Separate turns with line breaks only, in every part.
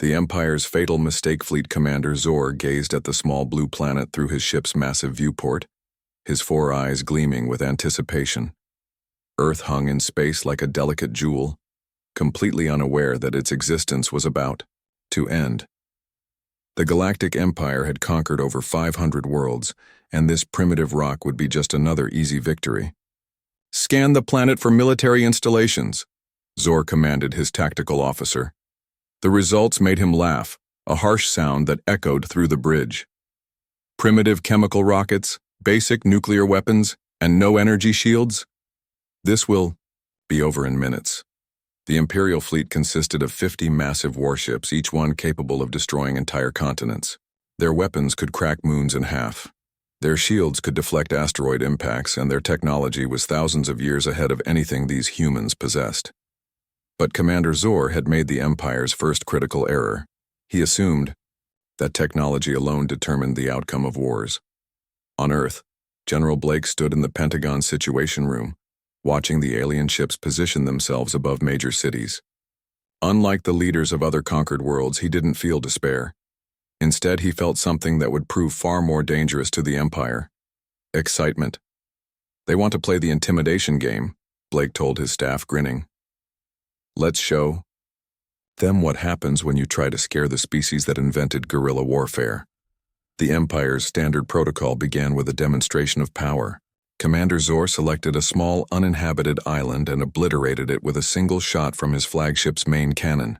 The Empire's fatal mistake fleet commander Zor gazed at the small blue planet through his ship's massive viewport, his four eyes gleaming with anticipation. Earth hung in space like a delicate jewel, completely unaware that its existence was about to end. The Galactic Empire had conquered over 500 worlds, and this primitive rock would be just another easy victory. "Scan the planet for military installations," Zor commanded his tactical officer. The results made him laugh, a harsh sound that echoed through the bridge. Primitive chemical rockets, basic nuclear weapons, and no energy shields? This will be over in minutes. The Imperial fleet consisted of 50 massive warships, each one capable of destroying entire continents. Their weapons could crack moons in half. Their shields could deflect asteroid impacts, and their technology was thousands of years ahead of anything these humans possessed. But Commander Zor had made the Empire's first critical error. He assumed that technology alone determined the outcome of wars. On Earth, General Blake stood in the Pentagon Situation Room, watching the alien ships position themselves above major cities. Unlike the leaders of other conquered worlds, he didn't feel despair. Instead, he felt something that would prove far more dangerous to the Empire: excitement. "They want to play the intimidation game," Blake told his staff, grinning. "Let's show them what happens when you try to scare the species that invented guerrilla warfare." The Empire's standard protocol began with a demonstration of power. Commander Zor selected a small, uninhabited island and obliterated it with a single shot from his flagship's main cannon.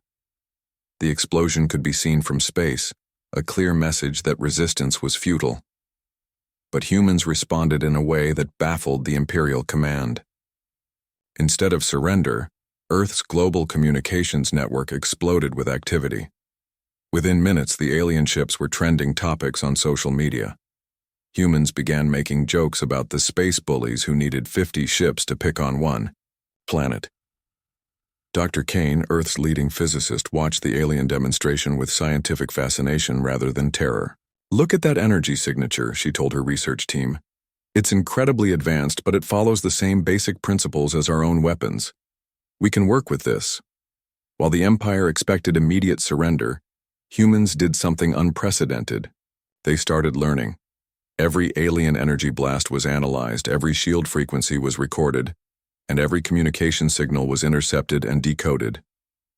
The explosion could be seen from space, a clear message that resistance was futile. But humans responded in a way that baffled the Imperial command. Instead of surrender, Earth's global communications network exploded with activity. Within minutes, the alien ships were trending topics on social media. Humans began making jokes about the space bullies who needed 50 ships to pick on one planet. Dr. Kane, Earth's leading physicist, watched the alien demonstration with scientific fascination rather than terror. "Look at that energy signature," she told her research team. "It's incredibly advanced, but it follows the same basic principles as our own weapons. We can work with this." While the Empire expected immediate surrender, humans did something unprecedented. They started learning. Every alien energy blast was analyzed, every shield frequency was recorded, and every communication signal was intercepted and decoded.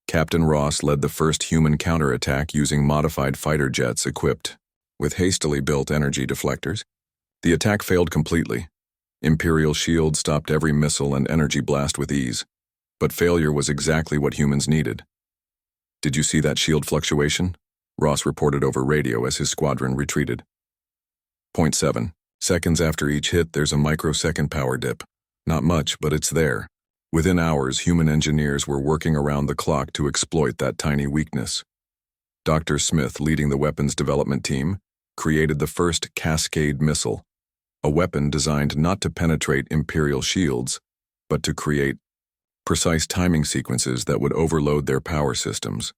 Captain Ross led the first human counterattack using modified fighter jets equipped with hastily built energy deflectors. The attack failed completely. Imperial shields stopped every missile and energy blast with ease. But failure was exactly what humans needed. "Did you see that shield fluctuation?" Ross reported over radio as his squadron retreated. 0.7 seconds after each hit, there's a microsecond power dip. Not much, but it's there. Within hours, human engineers were working around the clock to exploit that tiny weakness. Dr. Smith, leading the weapons development team, created the first Cascade missile, a weapon designed not to penetrate Imperial shields, but to create precise timing sequences that would overload their power systems.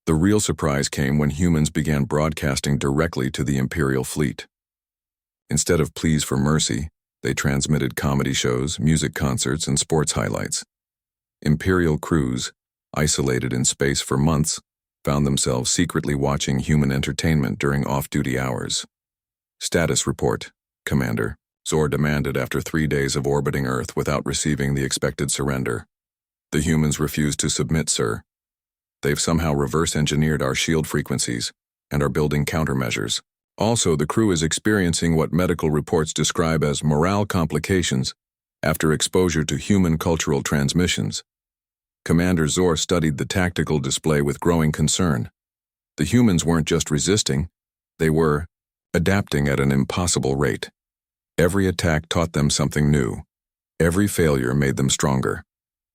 The real surprise came when humans began broadcasting directly to the Imperial fleet. Instead of pleas for mercy, they transmitted comedy shows, music concerts, and sports highlights. Imperial crews, isolated in space for months, found themselves secretly watching human entertainment during off-duty hours. "Status report, Commander," Zor demanded after 3 days of orbiting Earth without receiving the expected surrender. "The humans refused to submit, sir. They've somehow reverse-engineered our shield frequencies and are building countermeasures. Also, the crew is experiencing what medical reports describe as morale complications after exposure to human cultural transmissions." Commander Zor studied the tactical display with growing concern. The humans weren't just resisting, they were adapting at an impossible rate. Every attack taught them something new. Every failure made them stronger.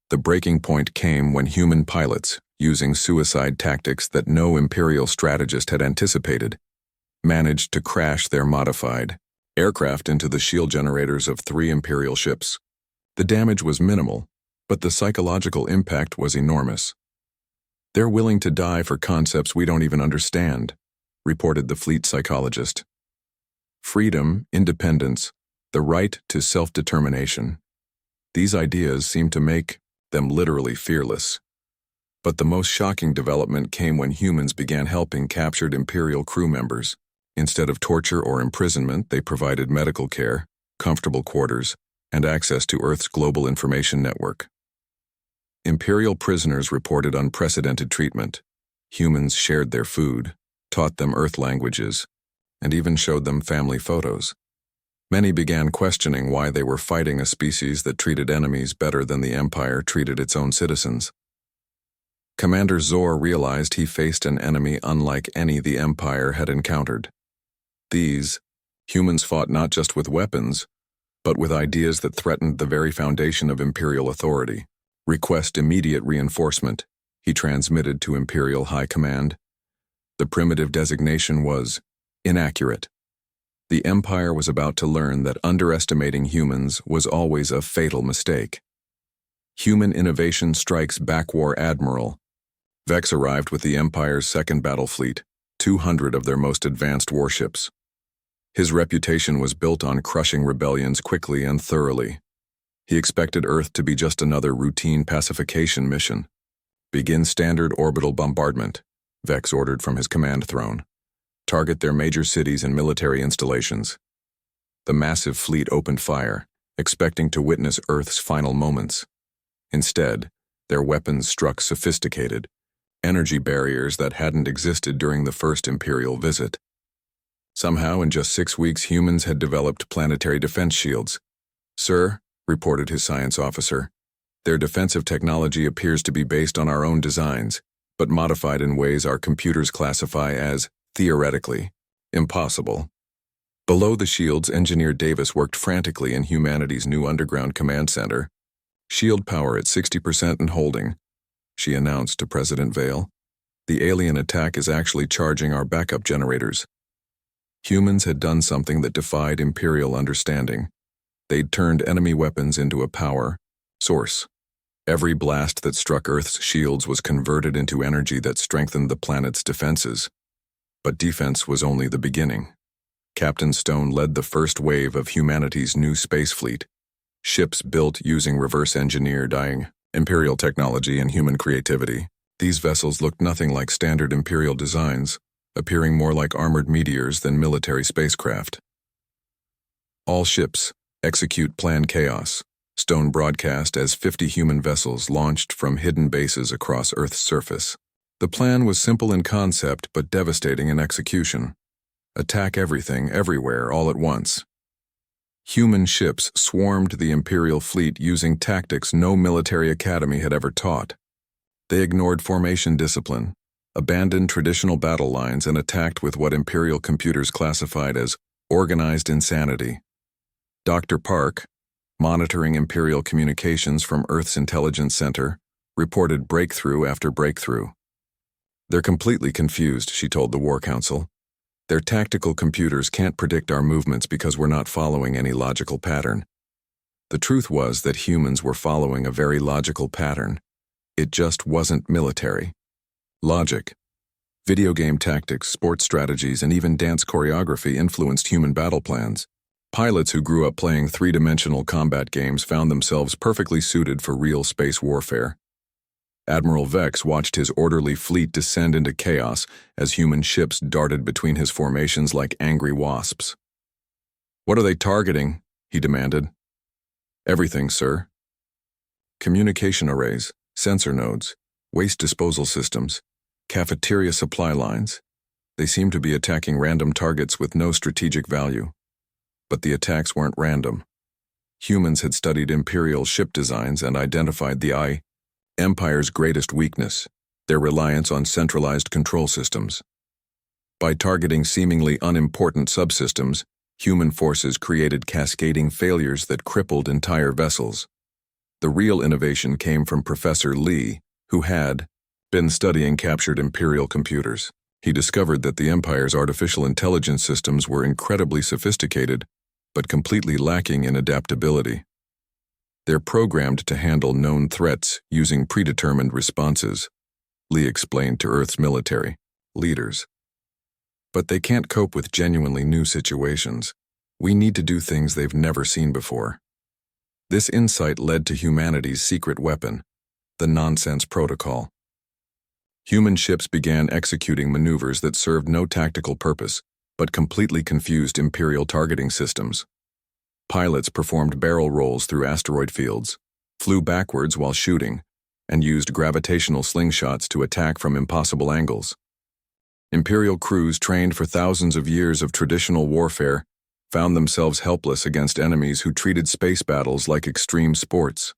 The breaking point came when human pilots, using suicide tactics that no Imperial strategist had anticipated, managed to crash their modified aircraft into the shield generators of 3 Imperial ships. The damage was minimal, but the psychological impact was enormous. "They're willing to die for concepts we don't even understand," reported the fleet psychologist. Freedom, independence, the right to self-determination. These ideas seem to make them literally fearless. But the most shocking development came when humans began helping captured Imperial crew members. Instead of torture or imprisonment, they provided medical care, comfortable quarters, and access to Earth's global information network. Imperial prisoners reported unprecedented treatment. Humans shared their food, taught them Earth languages, and even showed them family photos. Many began questioning why they were fighting a species that treated enemies better than the Empire treated its own citizens. Commander Zor realized he faced an enemy unlike any the Empire had encountered. These humans fought not just with weapons, but with ideas that threatened the very foundation of Imperial authority. Request immediate reinforcement, he transmitted to Imperial High Command. The primitive designation was inaccurate. The Empire was about to learn that underestimating humans was always a fatal mistake. Human innovation strikes back, War Admiral. Vex arrived with the Empire's second battle fleet, 200 of their most advanced warships. His reputation was built on crushing rebellions quickly and thoroughly. He expected Earth to be just another routine pacification mission. Begin standard orbital bombardment, Vex ordered from his command throne. Target their major cities and military installations. The massive fleet opened fire, expecting to witness Earth's final moments. Instead, their weapons struck sophisticated energy barriers that hadn't existed during the first Imperial visit. Somehow, in just 6 weeks, humans had developed planetary defense shields. "Sir," reported his science officer, "their defensive technology appears to be based on our own designs, but modified in ways our computers classify as, theoretically, impossible." Below the shields, Engineer Davis worked frantically in humanity's new underground command center. "Shield power at 60% and holding," she announced to President Vale. "The alien attack is actually charging our backup generators." Humans had done something that defied Imperial understanding. They'd turned enemy weapons into a power source. Every blast that struck Earth's shields was converted into energy that strengthened the planet's defenses. But defense was only the beginning. Captain Stone led the first wave of humanity's new space fleet. Ships built using reverse-engineered Imperial technology and human creativity. These vessels looked nothing like standard Imperial designs, appearing more like armored meteors than military spacecraft. "All ships, execute Plan Chaos," Stone broadcast as 50 human vessels launched from hidden bases across Earth's surface. The plan was simple in concept but devastating in execution. Attack everything, everywhere, all at once. Human ships swarmed the Imperial fleet using tactics no military academy had ever taught. They ignored formation discipline, abandoned traditional battle lines, and attacked with what Imperial computers classified as organized insanity. Dr. Park, monitoring Imperial communications from Earth's intelligence center, reported breakthrough after breakthrough. "They're completely confused," she told the War Council. "Their tactical computers can't predict our movements because we're not following any logical pattern." The truth was that humans were following a very logical pattern. It just wasn't military. Logic. Video game tactics, sports strategies, and even dance choreography influenced human battle plans. Pilots who grew up playing three-dimensional combat games found themselves perfectly suited for real space warfare. Admiral Vex watched his orderly fleet descend into chaos as human ships darted between his formations like angry wasps. "What are they targeting?" he demanded. "Everything, sir. Communication arrays, sensor nodes, waste disposal systems, cafeteria supply lines. They seem to be attacking random targets with no strategic value." But the attacks weren't random. Humans had studied Imperial ship designs and identified the Empire's greatest weakness, their reliance on centralized control systems. By targeting seemingly unimportant subsystems, human forces created cascading failures that crippled entire vessels. The real innovation came from Professor Lee, who had been studying captured Imperial computers. He discovered that the Empire's artificial intelligence systems were incredibly sophisticated, but completely lacking in adaptability. They're programmed to handle known threats using predetermined responses, Lee explained to Earth's military leaders. But they can't cope with genuinely new situations. We need to do things they've never seen before. This insight led to humanity's secret weapon, the Nonsense Protocol. Human ships began executing maneuvers that served no tactical purpose, but completely confused Imperial targeting systems. Pilots performed barrel rolls through asteroid fields, flew backwards while shooting, and used gravitational slingshots to attack from impossible angles. Imperial crews trained for thousands of years of traditional warfare found themselves helpless against enemies who treated space battles like extreme sports.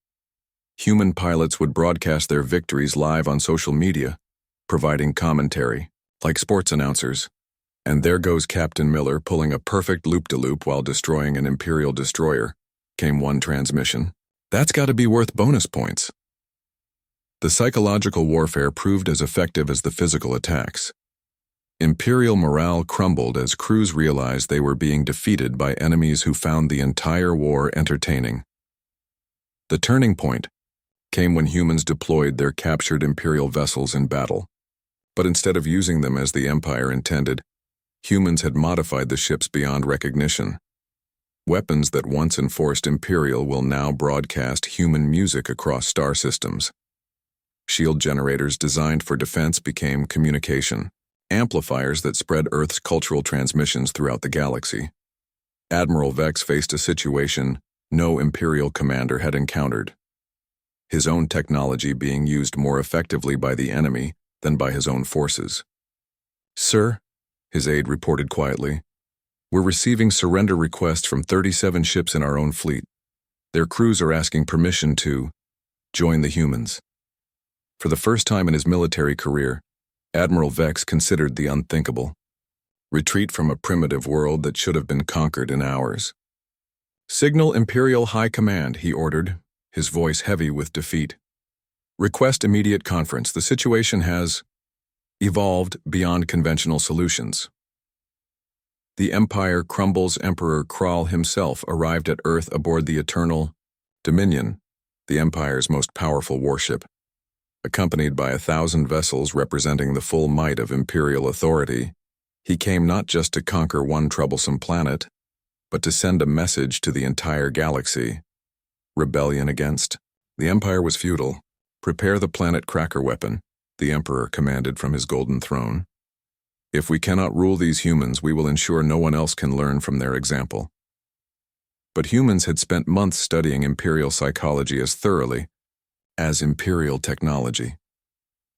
Human pilots would broadcast their victories live on social media, providing commentary, like sports announcers. And there goes Captain Miller pulling a perfect loop-de-loop while destroying an Imperial destroyer, came one transmission. That's got to be worth bonus points. The psychological warfare proved as effective as the physical attacks. Imperial morale crumbled as crews realized they were being defeated by enemies who found the entire war entertaining. The turning point came when humans deployed their captured Imperial vessels in battle. But instead of using them as the Empire intended, humans had modified the ships beyond recognition. Weapons that once enforced Imperial will now broadcast human music across star systems. Shield generators designed for defense became communication, amplifiers that spread Earth's cultural transmissions throughout the galaxy. Admiral Vex faced a situation no Imperial commander had encountered. His own technology being used more effectively by the enemy than by his own forces. "Sir," his aide reported quietly, "we're receiving surrender requests from 37 ships in our own fleet. Their crews are asking permission to join the humans." For the first time in his military career, Admiral Vex considered the unthinkable. Retreat from a primitive world that should have been conquered in hours. "Signal Imperial High Command," he ordered, his voice heavy with defeat. "Request immediate conference. The situation has evolved beyond conventional solutions." The Empire Crumble's Emperor Kral himself arrived at Earth aboard the Eternal Dominion, the Empire's most powerful warship. Accompanied by 1,000 vessels representing the full might of Imperial authority, he came not just to conquer one troublesome planet, but to send a message to the entire galaxy. Rebellion against the Empire was futile. "Prepare the planet cracker weapon," the Emperor commanded from his golden throne. "If we cannot rule these humans, we will ensure no one else can learn from their example." But humans had spent months studying Imperial psychology as thoroughly as Imperial technology.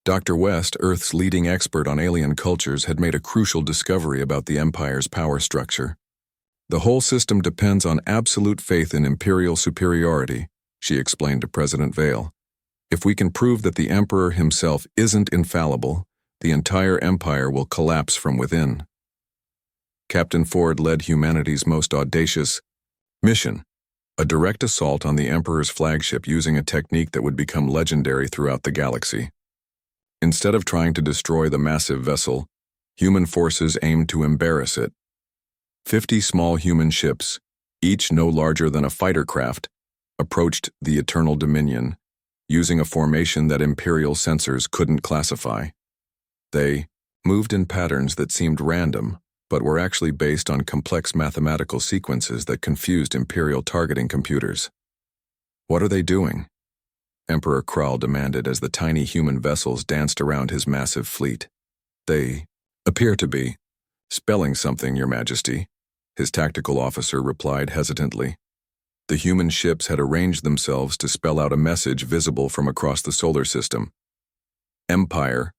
Dr. West, Earth's leading expert on alien cultures, had made a crucial discovery about the Empire's power structure. "The whole system depends on absolute faith in Imperial superiority," she explained to President Vale. "If we can prove that the Emperor himself isn't infallible, the entire Empire will collapse from within." Captain Ford led humanity's most audacious mission, a direct assault on the Emperor's flagship using a technique that would become legendary throughout the galaxy. Instead of trying to destroy the massive vessel, human forces aimed to embarrass it. 50 small human ships, each no larger than a fighter craft, approached the Eternal Dominion, using a formation that Imperial sensors couldn't classify. They moved in patterns that seemed random, but were actually based on complex mathematical sequences that confused Imperial targeting computers. "What are they doing?" Emperor Kral demanded as the tiny human vessels danced around his massive fleet. "They appear to be spelling something, Your Majesty," his tactical officer replied hesitantly. The human ships had arranged themselves to spell out a message visible from across the solar system. Empire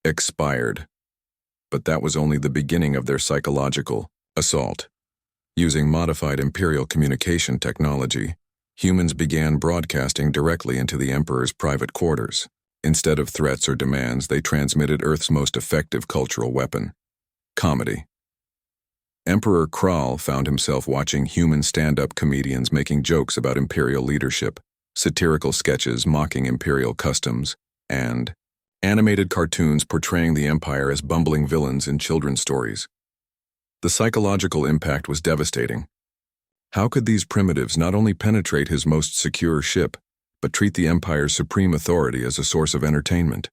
expired. But that was only the beginning of their psychological assault. Using modified Imperial communication technology, humans began broadcasting directly into the Emperor's private quarters. Instead of threats or demands, they transmitted Earth's most effective cultural weapon: comedy. Emperor Kral found himself watching human stand-up comedians making jokes about Imperial leadership, satirical sketches mocking Imperial customs, and animated cartoons portraying the Empire as bumbling villains in children's stories. The psychological impact was devastating. How could these primitives not only penetrate his most secure ship, but treat the Empire's supreme authority as a source of entertainment?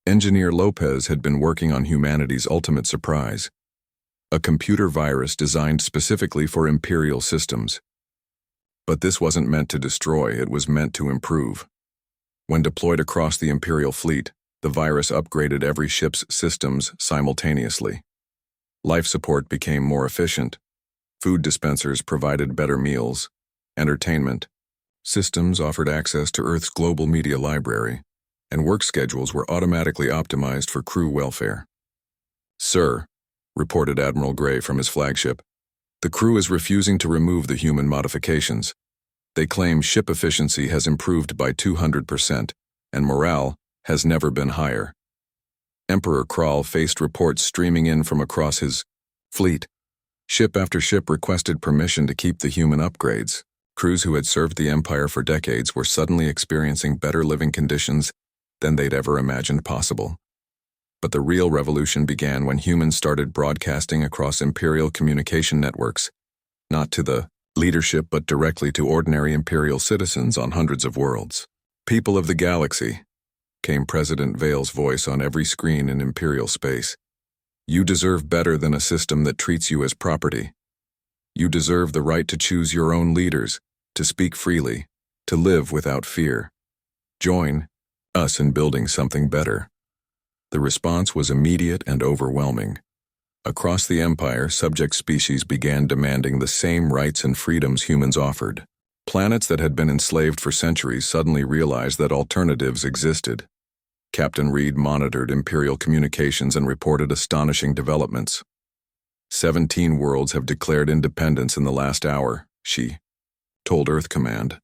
Engineer Lopez had been working on humanity's ultimate surprise, a computer virus designed specifically for Imperial systems. But this wasn't meant to destroy, it was meant to improve. When deployed across the Imperial fleet, The virus upgraded every ship's systems simultaneously. Life support became more efficient. Food dispensers provided better meals. Entertainment systems offered access to Earth's global media library, and work schedules were automatically optimized for crew welfare. "Sir," reported Admiral Gray from his flagship, "the crew is refusing to remove the human modifications. They claim ship efficiency has improved by 200%, and morale has never been higher." Emperor Kral faced reports streaming in from across his fleet. Ship after ship requested permission to keep the human upgrades. Crews who had served the Empire for decades were suddenly experiencing better living conditions than they'd ever imagined possible. But the real revolution began when humans started broadcasting across Imperial communication networks, not to the leadership but directly to ordinary Imperial citizens on hundreds of worlds. "People of the galaxy," came President Vale's voice on every screen in Imperial space. "You deserve better than a system that treats you as property. You deserve the right to choose your own leaders, to speak freely, to live without fear. Join us in building something better." The response was immediate and overwhelming. Across the Empire, subject species began demanding the same rights and freedoms humans offered. Planets that had been enslaved for centuries suddenly realized that alternatives existed. Captain Reed monitored Imperial communications and reported astonishing developments. 17 worlds have declared independence in the last hour, she told Earth Command.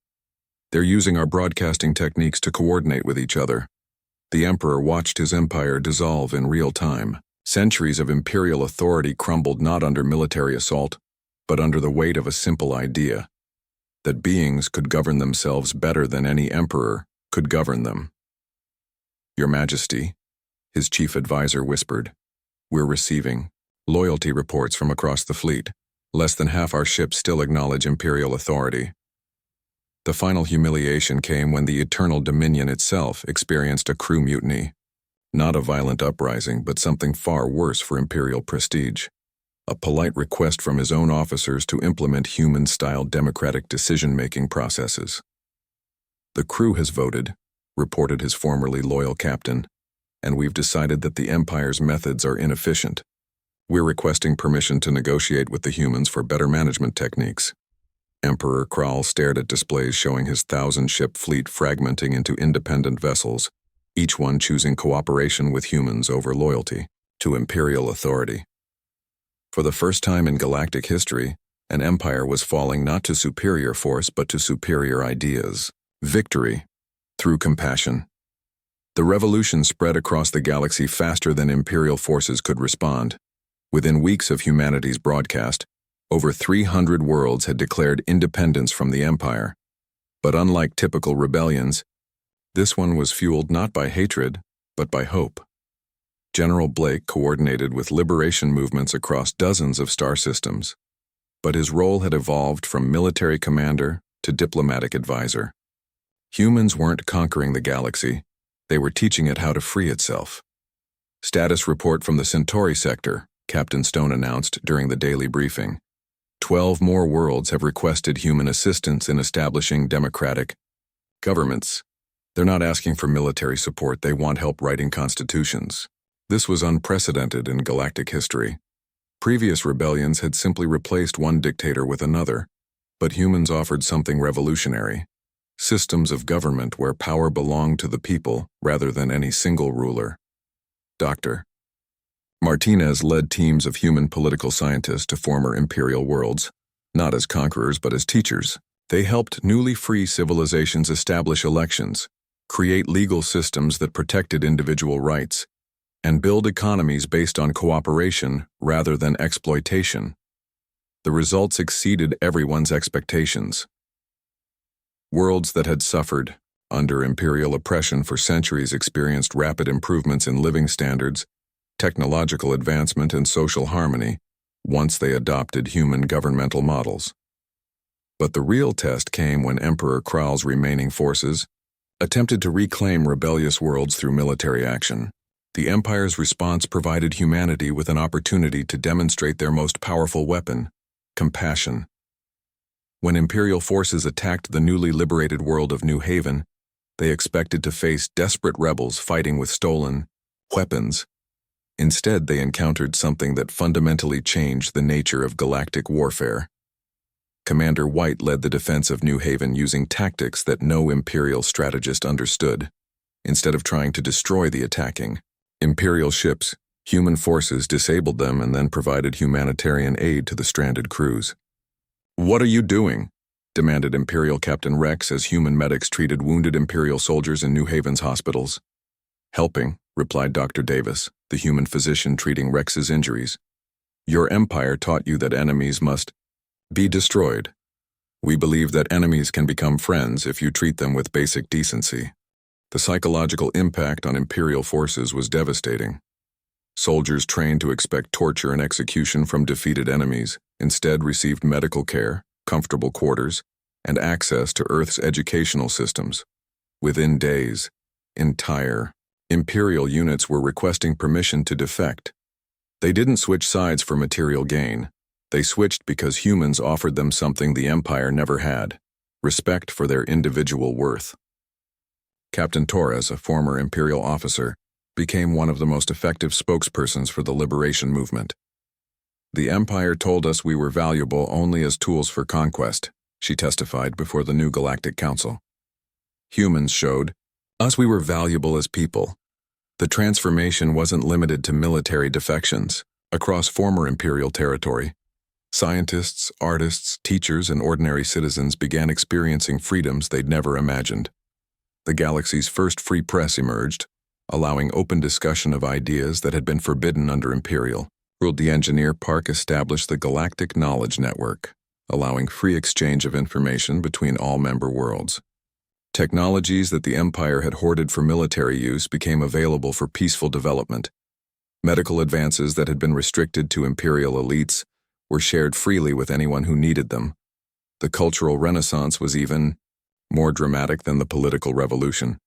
"They're using our broadcasting techniques to coordinate with each other." The Emperor watched his empire dissolve in real time. Centuries of Imperial authority crumbled not under military assault, but under the weight of a simple idea: that beings could govern themselves better than any emperor could govern them. "Your Majesty," his chief advisor whispered, "we're receiving loyalty reports from across the fleet. Less than half our ships still acknowledge Imperial authority." The final humiliation came when the Eternal Dominion itself experienced a crew mutiny. Not a violent uprising, but something far worse for Imperial prestige. A polite request from his own officers to implement human-style democratic decision-making processes. "The crew has voted," reported his formerly loyal captain, "and we've decided that the Empire's methods are inefficient. We're requesting permission to negotiate with the humans for better management techniques." Emperor Kral stared at displays showing his 1,000-ship fleet fragmenting into independent vessels, each one choosing cooperation with humans over loyalty to Imperial authority. For the first time in galactic history, an empire was falling not to superior force but to superior ideas. Victory through compassion. The revolution spread across the galaxy faster than Imperial forces could respond. Within weeks of humanity's broadcast, over 300 worlds had declared independence from the Empire. But unlike typical rebellions, this one was fueled not by hatred, but by hope. General Blake coordinated with liberation movements across dozens of star systems, but his role had evolved from military commander to diplomatic advisor. Humans weren't conquering the galaxy, they were teaching it how to free itself. "Status report from the Centauri sector," Captain Stone announced during the daily briefing. 12 more worlds have requested human assistance in establishing democratic governments. They're not asking for military support, they want help writing constitutions. This was unprecedented in galactic history. Previous rebellions had simply replaced one dictator with another, but humans offered something revolutionary: systems of government where power belonged to the people rather than any single ruler. Dr. Martinez led teams of human political scientists to former Imperial worlds, not as conquerors but as teachers. They helped newly free civilizations establish elections, create legal systems that protected individual rights, and build economies based on cooperation rather than exploitation. The results exceeded everyone's expectations. Worlds that had suffered under Imperial oppression for centuries experienced rapid improvements in living standards, technological advancement, and social harmony once they adopted human governmental models. But the real test came when Emperor Kral's remaining forces attempted to reclaim rebellious worlds through military action. The Empire's response provided humanity with an opportunity to demonstrate their most powerful weapon: compassion. When Imperial forces attacked the newly liberated world of New Haven, They expected to face desperate rebels fighting with stolen weapons. Instead, they encountered something that fundamentally changed the nature of galactic warfare. Commander White led the defense of New Haven using tactics that no Imperial strategist understood. Instead of trying to destroy the attacking Imperial ships, human forces disabled them and then provided humanitarian aid to the stranded crews. "What are you doing?" demanded Imperial Captain Rex as human medics treated wounded Imperial soldiers in New Haven's hospitals. "Helping," replied Dr. Davis, the human physician treating Rex's injuries. "Your empire taught you that enemies must be destroyed. We believe that enemies can become friends if you treat them with basic decency." The psychological impact on Imperial forces was devastating. Soldiers trained to expect torture and execution from defeated enemies instead received medical care, comfortable quarters, and access to Earth's educational systems. Within days, entire Imperial units were requesting permission to defect. They didn't switch sides for material gain. They switched because humans offered them something the Empire never had: respect for their individual worth. Captain Torres, a former Imperial officer, became one of the most effective spokespersons for the liberation movement. "The Empire told us we were valuable only as tools for conquest," she testified before the new Galactic Council. "Humans showed us we were valuable as people." The transformation wasn't limited to military defections. Across former Imperial territory, scientists, artists, teachers, and ordinary citizens began experiencing freedoms they'd never imagined. The galaxy's first free press emerged, allowing open discussion of ideas that had been forbidden under Imperial rule. The Engineer Park established the Galactic Knowledge Network, allowing free exchange of information between all member worlds. Technologies that the Empire had hoarded for military use became available for peaceful development. Medical advances that had been restricted to Imperial elites were shared freely with anyone who needed them. The cultural renaissance was even more dramatic than the political revolution.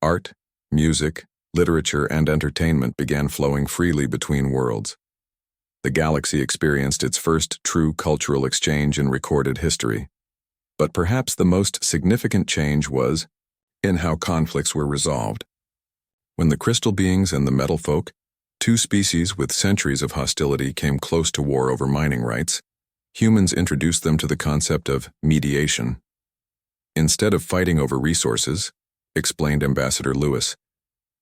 Art, music, literature, and entertainment began flowing freely between worlds. The galaxy experienced its first true cultural exchange in recorded history. But perhaps the most significant change was in how conflicts were resolved. When the crystal beings and the metal folk, two species with centuries of hostility, came close to war over mining rights, humans introduced them to the concept of mediation. "Instead of fighting over resources," explained Ambassador Lewis,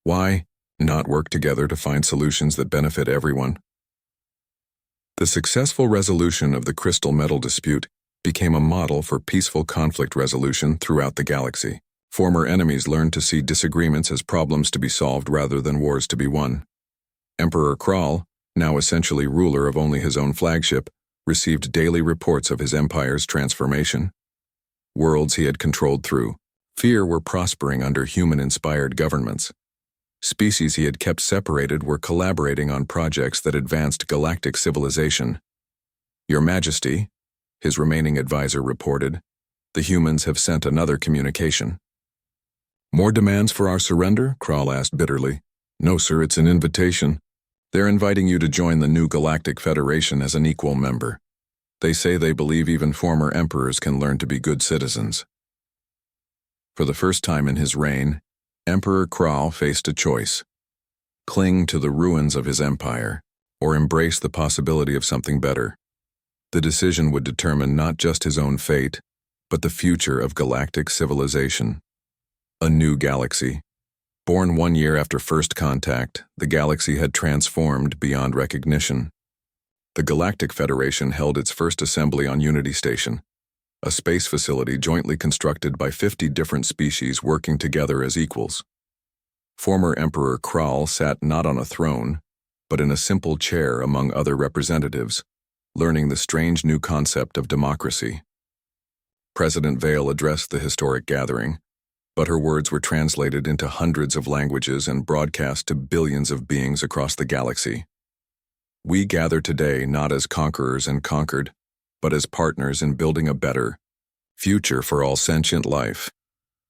"why not work together to find solutions that benefit everyone?" The successful resolution of the crystal metal dispute became a model for peaceful conflict resolution throughout the galaxy. Former enemies learned to see disagreements as problems to be solved rather than wars to be won. Emperor Kral, now essentially ruler of only his own flagship, received daily reports of his empire's transformation. Worlds he had controlled through fear were prospering under human-inspired governments. Species he had kept separated were collaborating on projects that advanced galactic civilization. "Your Majesty," his remaining advisor reported, "the humans have sent another communication." "More demands for our surrender?" Kral asked bitterly. "No, sir, it's an invitation. They're inviting you to join the new Galactic Federation as an equal member. They say they believe even former emperors can learn to be good citizens." For the first time in his reign, Emperor Kral faced a choice: cling to the ruins of his empire, or embrace the possibility of something better. The decision would determine not just his own fate, but the future of galactic civilization. A new galaxy. Born 1 year after first contact, the galaxy had transformed beyond recognition. The Galactic Federation held its first assembly on Unity Station, a space facility jointly constructed by 50 different species working together as equals. Former Emperor Kral sat not on a throne, but in a simple chair among other representatives, learning the strange new concept of democracy. President Vale addressed the historic gathering, but her words were translated into hundreds of languages and broadcast to billions of beings across the galaxy. "We gather today not as conquerors and conquered, but as partners in building a better future for all sentient life."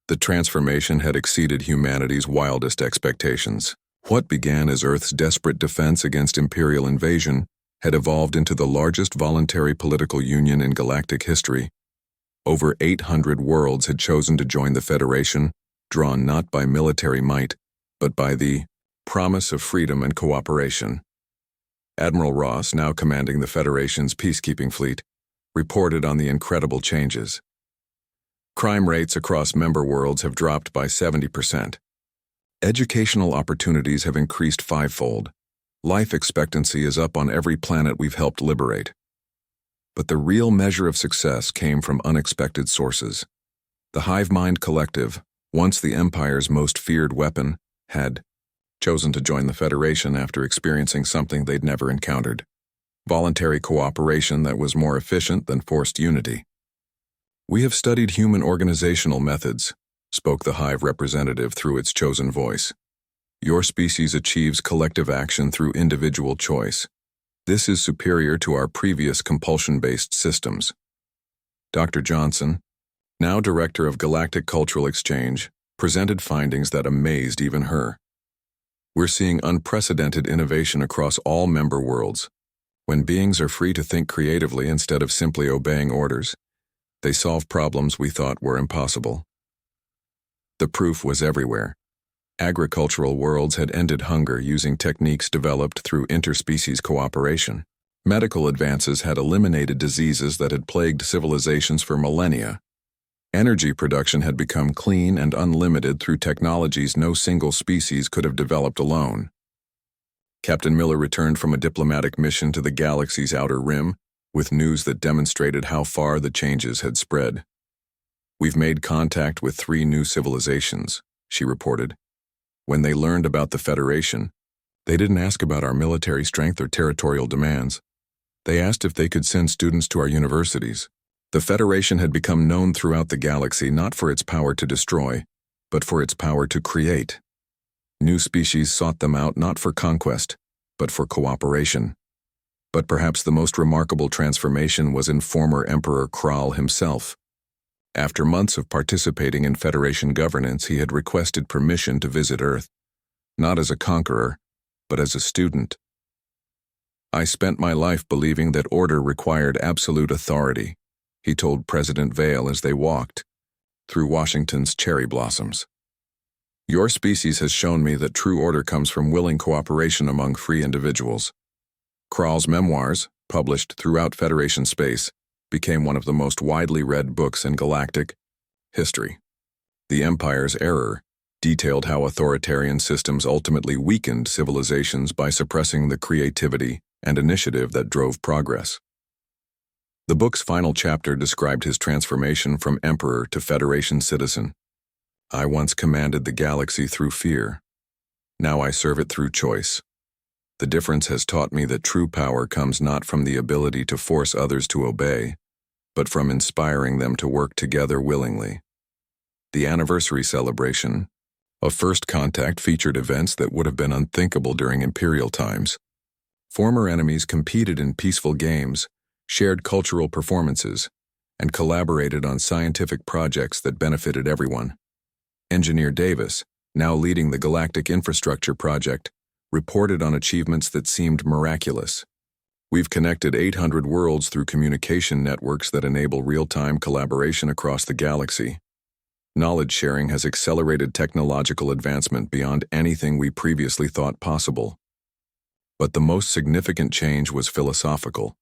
The transformation had exceeded humanity's wildest expectations. What began as Earth's desperate defense against Imperial invasion had evolved into the largest voluntary political union in galactic history. Over 800 worlds had chosen to join the Federation, drawn not by military might, but by the promise of freedom and cooperation. Admiral Ross, now commanding the Federation's peacekeeping fleet, reported on the incredible changes. Crime rates across member worlds have dropped by 70%. Educational opportunities have increased fivefold. Life expectancy is up on every planet we've helped liberate. But the real measure of success came from unexpected sources. The Hive Mind Collective, once the Empire's most feared weapon, had chosen to join the Federation after experiencing something they'd never encountered: voluntary cooperation that was more efficient than forced unity. "We have studied human organizational methods," spoke the Hive representative through its chosen voice. "Your species achieves collective action through individual choice. This is superior to our previous compulsion-based systems." Dr. Johnson, now director of Galactic Cultural Exchange, presented findings that amazed even her. "We're seeing unprecedented innovation across all member worlds. When beings are free to think creatively instead of simply obeying orders, they solve problems we thought were impossible." The proof was everywhere. Agricultural worlds had ended hunger using techniques developed through interspecies cooperation. Medical advances had eliminated diseases that had plagued civilizations for millennia. Energy production had become clean and unlimited through technologies no single species could have developed alone. Captain Miller returned from a diplomatic mission to the galaxy's outer rim with news that demonstrated how far the changes had spread. "We've made contact with 3 new civilizations," she reported. "When they learned about the Federation, they didn't ask about our military strength or territorial demands. They asked if they could send students to our universities." The Federation had become known throughout the galaxy not for its power to destroy, but for its power to create. New species sought them out not for conquest, but for cooperation. But perhaps the most remarkable transformation was in former Emperor Krall himself. After months of participating in Federation governance, he had requested permission to visit Earth, not as a conqueror, but as a student. "I spent my life believing that order required absolute authority," he told President Vale as they walked through Washington's cherry blossoms. "Your species has shown me that true order comes from willing cooperation among free individuals." Krall's memoirs, published throughout Federation space, became one of the most widely read books in galactic history. The Empire's Error detailed how authoritarian systems ultimately weakened civilizations by suppressing the creativity and initiative that drove progress. The book's final chapter described his transformation from emperor to Federation citizen. "I once commanded the galaxy through fear. Now I serve it through choice. The difference has taught me that true power comes not from the ability to force others to obey, but from inspiring them to work together willingly." The anniversary celebration of First Contact featured events that would have been unthinkable during Imperial times. Former enemies competed in peaceful games, shared cultural performances, and collaborated on scientific projects that benefited everyone. Engineer Davis, now leading the Galactic Infrastructure Project, reported on achievements that seemed miraculous. "We've connected 800 worlds through communication networks that enable real-time collaboration across the galaxy. Knowledge sharing has accelerated technological advancement beyond anything we previously thought possible." But the most significant change was philosophical.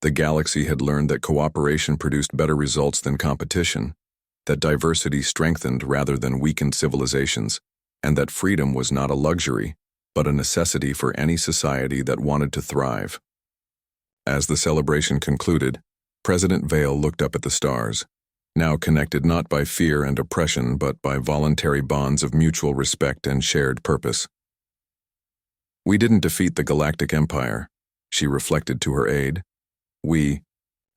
The galaxy had learned that cooperation produced better results than competition, that diversity strengthened rather than weakened civilizations, and that freedom was not a luxury, but a necessity for any society that wanted to thrive. As the celebration concluded, President Vale looked up at the stars, now connected not by fear and oppression but by voluntary bonds of mutual respect and shared purpose. "We didn't defeat the Galactic Empire," she reflected to her aide. "We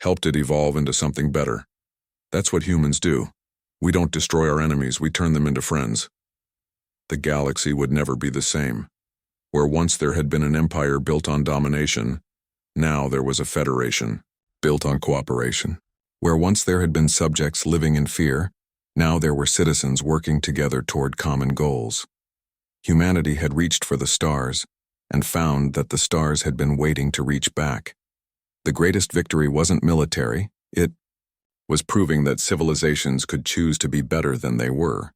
helped it evolve into something better. That's what humans do. We don't destroy our enemies, we turn them into friends." The galaxy would never be the same. Where once there had been an empire built on domination, now there was a federation built on cooperation. Where once there had been subjects living in fear, now there were citizens working together toward common goals. Humanity had reached for the stars and found that the stars had been waiting to reach back. The greatest victory wasn't military, it was proving that civilizations could choose to be better than they were.